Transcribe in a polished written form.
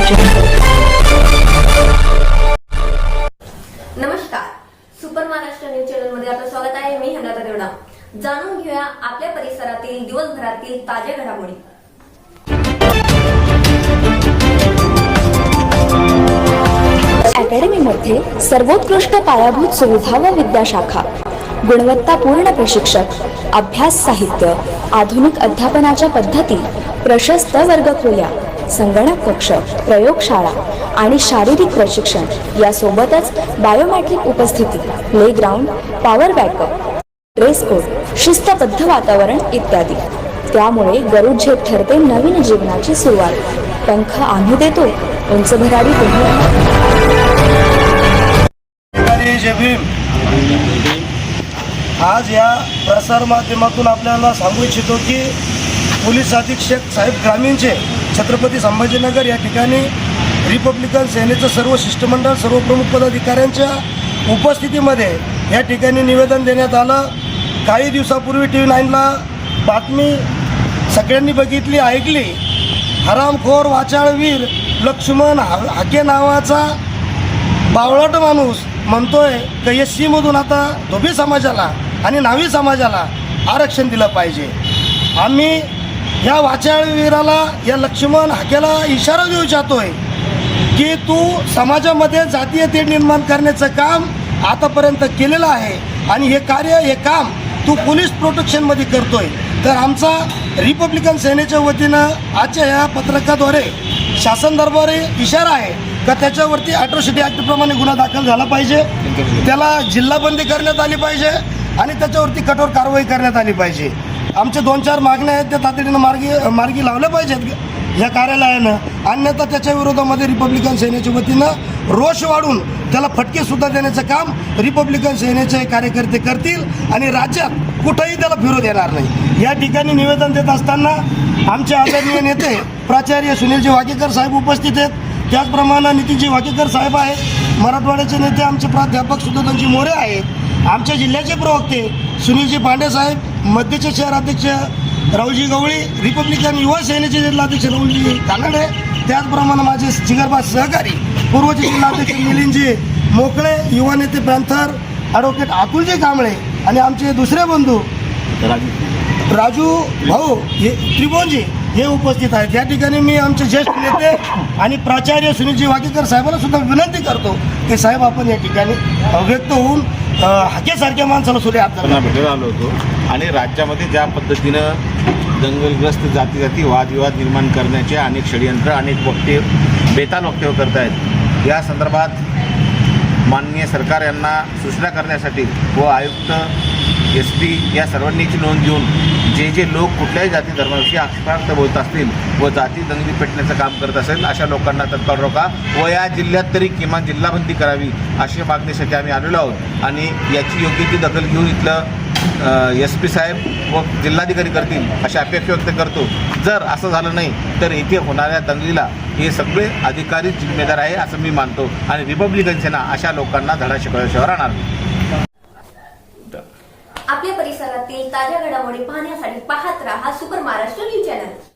नमस्कार, super Maharashtra news channel मध्ये आपलं स्वागत आहे। मी हंगाता देवडा। जाणून घेऊया आपल्या परिसरातील दिवसभरातील ताज्या घडामोडी। अकॅडमीमध्ये सर्वोत्कृष्ट पायाभूत सुविधा व विद्याशाखा, गुणवत्तापूर्ण प्रशिक्षक, अभ्यास साहित्य, आधुनिक अध्यापनाच्या पद्धती, प्रशस्त वर्गखोल्या, संगणक कक्ष, प्रयोगशाळा आणि शारीरिक प्रशिक्षण यासोबतच बायोमेट्रिक उपस्थिती, playground, power backup, dress code, शिस्तबद्ध वातावरण इत्यादी। त्यामुळे गरुड झेप ठरते नवीन जीवनाची सुरुवात। पंख आम्ही देतो, उंच भरारी तुम्ही। जय भीम। आज या प्रसार माध्यमातून आपल्याला सांगू इच्छितो की पोलीस अधीक्षक साहेब ग्रामीणचे छत्रपती संभाजीनगर या ठिकाणी रिपब्लिकन सेनेचं सर्व शिष्टमंडळ, सर्व प्रमुख पदाधिकाऱ्यांच्या उपस्थितीमध्ये या ठिकाणी निवेदन देण्यात आलं। काही दिवसापूर्वी TV9ला बातमी सगळ्यांनी बघितली, ऐकली। हरामखोर वाचाळवीर लक्ष्मण हाके नावाचा बावळट माणूस म्हणतोय की SC मधून आता धोबी समाजाला आणि न्हावी समाजाला आरक्षण दिलं पाहिजे। आम्ही या वाचाळवीराला, या लक्ष्मण हाकेला इशारा देऊ इच्छितोय की तू समाजामध्ये जातीय तेढ निर्माण करण्याचं काम आतापर्यंत केलेलं आहे आणि हे काम तू पोलीस प्रोटेक्शनमध्ये करतोय। तर आमचा रिपब्लिकन सेनेच्या वतीनं आजच्या या पत्रकाद्वारे शासन दरबारी इशारा आहे का त्याच्यावरती अॅट्रॉसिटी ॲक्टप्रमाणे गुन्हा दाखल झाला पाहिजे, त्याला जिल्हाबंदी करण्यात आली पाहिजे आणि त्याच्यावरती कठोर कारवाई करण्यात आली पाहिजे। आमच्या 2-4 मागण्या आहेत, त्या तातडीनं मार्गी लावल्या पाहिजेत या कार्यालयानं, अन्यथा त्याच्या विरोधामध्ये रिपब्लिकन सेनेच्या वतीनं रोष वाढून त्याला फटकेसुद्धा देण्याचं काम रिपब्लिकन सेनेचे कार्यकर्ते करतील आणि राज्यात कुठंही त्याला फिरू देणार नाही। या ठिकाणी निवेदन देत असताना आमचे आदरणीय नेते प्राचार्य सुनीलजी वाकेकर साहेब उपस्थित आहेत, त्याचप्रमाणे नितीनजी वाकेकर साहेब आहेत, मराठवाड्याचे नेते आमचे प्राध्यापक सुधादांजी मोरे आहेत, आमच्या जिल्ह्याचे प्रवक्ते सुनीलजी पांडे साहेब, मध्यचे शहराध्यक्ष रावजी गवळी, रिपब्लिकन युवा सेनेचे जिल्हाध्यक्ष राहुलजी कानडे, त्याचप्रमाणे माझे जिगरबाज सहकारी पूर्वचे जिल्हाध्यक्ष मिलिंदजी मोकळे, युवा नेते पॅन्थर ॲडव्होकेट अतुलजी कांबळे आणि आमचे दुसरे बंधू राजू भाऊ हे त्रिभुवनजी हे उपस्थित आहेत। या ठिकाणी मी आमचे ज्येष्ठ नेते आणि प्राचार्य सुनीलजी वाकेकर साहेबांना सुद्धा विनंती करतो की साहेब आपण या ठिकाणी व्यक्त होऊन हाकेसारख्या माणसाला सुद्धा भेटायला आलो होतो आणि राज्यामध्ये ज्या पद्धतीनं दंगलग्रस्त जाती वादविवाद निर्माण करण्याचे अनेक षडयंत्र, अनेक बेताल वक्तव्य करत आहेत। या संदर्भात माननीय सरकार यांना सूचना करण्यासाठी व आयुक्त SP या सर्वांनीची नोंद घेऊन जे लोक कुठल्याही जाती धर्माविषयी आक्षेपार्ह बोलत असतील व जाती दंगली पेटण्याचं काम करत असेल अशा लोकांना तत्काळ रोका व या जिल्ह्यात तरी किमान जिल्हाबंदी करावी अशी मागणीसाठी आम्ही आलेलो आहोत आणि याची योग्य ती दखल घेऊन इथलं SP साहेब व जिल्हाधिकारी करतील अशी अपेक्षा व्यक्त करतो। जर असं झालं नाही तर इथे होणाऱ्या दंगलीला हे सगळे अधिकारी जिम्मेदार आहे असं मी मानतो आणि रिपब्लिकन सेना अशा लोकांना धडा शिकवल्याशिवाय राहणार नाही। आपल्या परिसरातील ताज्या घडामोडी पाहण्यासाठी पाहत राहा सुपर महाराष्ट्र न्यूज चॅनल।